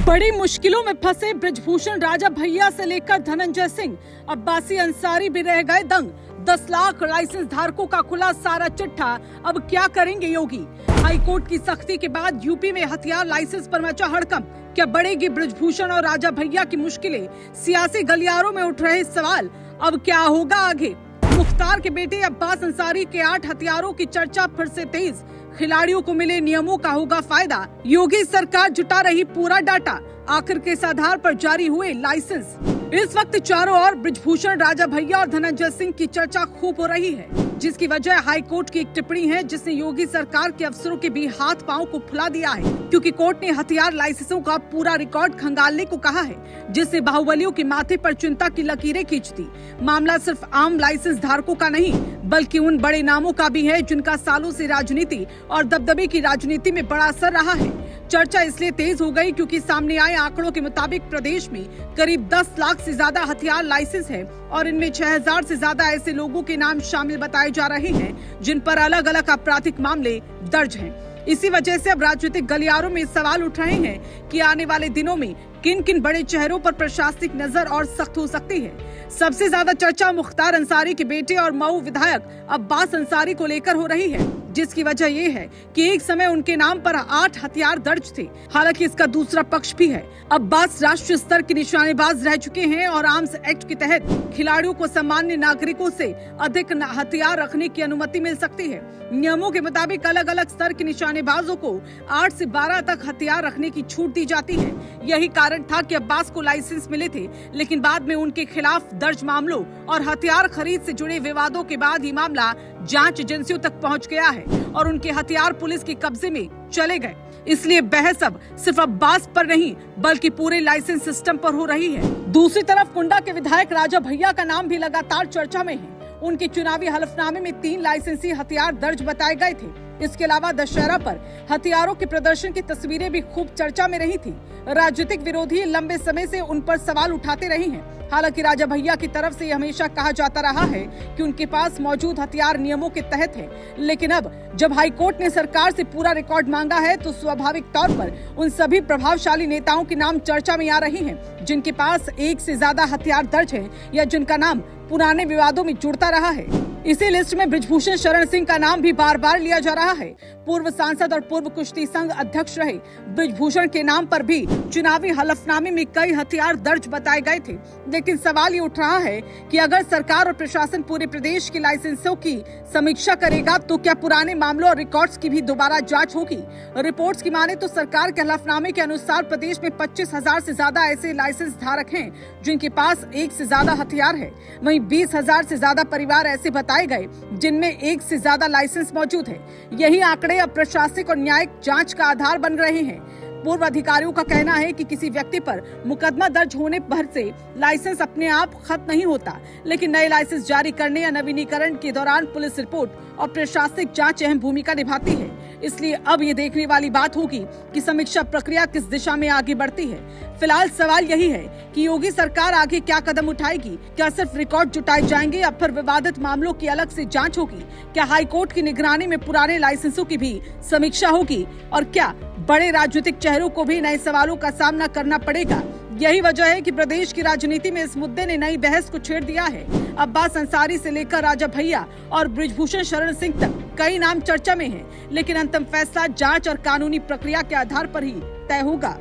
बड़ी मुश्किलों में फंसे बृजभूषण राजा भैया से लेकर धनंजय सिंह, अब्बासी अंसारी भी रह गए दंग। 10 लाख लाइसेंस धारकों का खुला सारा चिट्ठा। अब क्या करेंगे योगी? हाईकोर्ट की सख्ती के बाद यूपी में हथियार लाइसेंस पर मचा हड़कंप। क्या बढ़ेगी बृजभूषण और राजा भैया की मुश्किलें? सियासी गलियारों में उठ रहे सवाल, अब क्या होगा आगे? मुख्तार के बेटे अब्बास अंसारी के 8 हथियारों की चर्चा फिर से तेज। खिलाड़ियों को मिले नियमों का होगा फायदा। योगी सरकार जुटा रही पूरा डाटा, आखिर किस आधार पर जारी हुए लाइसेंस? इस वक्त चारों ओर बृजभूषण, राजा भैया और धनंजय सिंह की चर्चा खूब हो रही है, जिसकी वजह हाईकोर्ट की एक टिप्पणी है जिसने योगी सरकार के अफसरों के भी हाथ पांव को फुला दिया है, क्योंकि कोर्ट ने हथियार लाइसेंसों का पूरा रिकॉर्ड खंगालने को कहा है, जिससे बाहुबलियों के माथे पर चिंता की लकीरें खींचती। मामला सिर्फ आम लाइसेंस धारकों का नहीं, बल्कि उन बड़े नामों का भी है जिनका सालों से राजनीति और दबदबे की राजनीति में बड़ा असर रहा है। चर्चा इसलिए तेज हो गई क्योंकि सामने आए आंकड़ों के मुताबिक प्रदेश में करीब 10 लाख से ज्यादा हथियार लाइसेंस है और इनमें 6000 से ज्यादा ऐसे लोगों के नाम शामिल बताए जा रहे हैं जिन पर अलग अलग आपराधिक मामले दर्ज हैं। इसी वजह से अब राजनीतिक गलियारों में सवाल उठ रहे हैं कि आने वाले दिनों में किन किन बड़े चेहरों पर प्रशासनिक नजर और सख्त हो सकती है। सबसे ज्यादा चर्चा मुख्तार अंसारी के बेटे और मऊ विधायक अब्बास अंसारी को लेकर हो रही है, जिसकी वजह ये है कि एक समय उनके नाम पर 8 हथियार दर्ज थे। हालांकि इसका दूसरा पक्ष भी है। अब्बास राष्ट्रीय स्तर के निशानेबाज रह चुके हैं और आर्म्स एक्ट के तहत खिलाड़ियों को सामान्य नागरिकों से अधिक हथियार रखने की अनुमति मिल सकती है। नियमों के मुताबिक अलग अलग स्तर के निशानेबाजों को 8 से 12 तक हथियार रखने की छूट दी जाती है। यही कारण था कि अब्बास को लाइसेंस मिले थे, लेकिन बाद में उनके खिलाफ दर्ज मामलों और हथियार खरीद से जुड़े विवादों के बाद ये मामला जांच एजेंसियों तक पहुंच गया है और उनके हथियार पुलिस के कब्जे में चले गए। इसलिए बहस अब सिर्फ अब्बास पर नहीं, बल्कि पूरे लाइसेंस सिस्टम पर हो रही है। दूसरी तरफ कुंडा के विधायक राजा भैया का नाम भी लगातार चर्चा में है। उनके चुनावी हलफनामे में 3 लाइसेंसी हथियार दर्ज बताए गए थे। इसके अलावा दशहरा पर हथियारों के प्रदर्शन की तस्वीरें भी खूब चर्चा में रही थी। राजनीतिक विरोधी लंबे समय से उन पर सवाल उठाते रहे हैं। हालांकि राजा भैया की तरफ से हमेशा कहा जाता रहा है कि उनके पास मौजूद हथियार नियमों के तहत है, लेकिन अब जब हाईकोर्ट ने सरकार से पूरा रिकॉर्ड मांगा है तो स्वाभाविक तौर पर उन सभी प्रभावशाली नेताओं के नाम चर्चा में आ रहे हैं जिनके पास 1 से ज्यादा हथियार दर्ज है या जिनका नाम पुराने विवादों में जुड़ता रहा है। इसी लिस्ट में बृजभूषण शरण सिंह का नाम भी बार बार लिया जा रहा है। पूर्व सांसद और पूर्व कुश्ती संघ अध्यक्ष रहे बृजभूषण के नाम पर भी चुनावी हलफनामे में कई हथियार दर्ज बताए गए थे। लेकिन सवाल ये उठ रहा है कि अगर सरकार और प्रशासन पूरे प्रदेश के लाइसेंसों की समीक्षा करेगा तो क्या पुराने मामलों और रिकॉर्ड्स की भी दोबारा जांच होगी? रिपोर्ट्स की माने तो सरकार के हलफनामे के अनुसार प्रदेश में 25,000 से ज्यादा ऐसे लाइसेंस धारक हैं जिनके पास 1 से ज्यादा हथियार है। वहीं 20,000 से ज्यादा परिवार ऐसे बताए गए जिनमें 1 से ज्यादा लाइसेंस मौजूद है। यही आंकड़े अब प्रशासनिक और न्यायिक जांच का आधार बन रहे हैं। पूर्व अधिकारियों का कहना है कि किसी व्यक्ति पर मुकदमा दर्ज होने भर से लाइसेंस अपने आप खत्म नहीं होता, लेकिन नए लाइसेंस जारी करने या नवीनीकरण के दौरान पुलिस रिपोर्ट और प्रशासनिक जांच अहम भूमिका निभाती है। इसलिए अब ये देखने वाली बात होगी कि समीक्षा प्रक्रिया किस दिशा में आगे बढ़ती है। फिलहाल सवाल यही है कि योगी सरकार आगे क्या कदम उठाएगी? क्या सिर्फ रिकॉर्ड जुटाए जाएंगे या फिर विवादित मामलों की अलग से जांच होगी? क्या हाईकोर्ट की निगरानी में पुराने लाइसेंसों की भी समीक्षा होगी? और क्या बड़े राजनीतिक चेहरों को भी नए सवालों का सामना करना पड़ेगा? यही वजह है कि प्रदेश की राजनीति में इस मुद्दे ने नई बहस को छेड़ दिया है। अब्बास अंसारी से लेकर राजा भैया और बृजभूषण शरण सिंह तक कई नाम चर्चा में हैं, लेकिन अंतिम फैसला जांच और कानूनी प्रक्रिया के आधार पर ही तय होगा।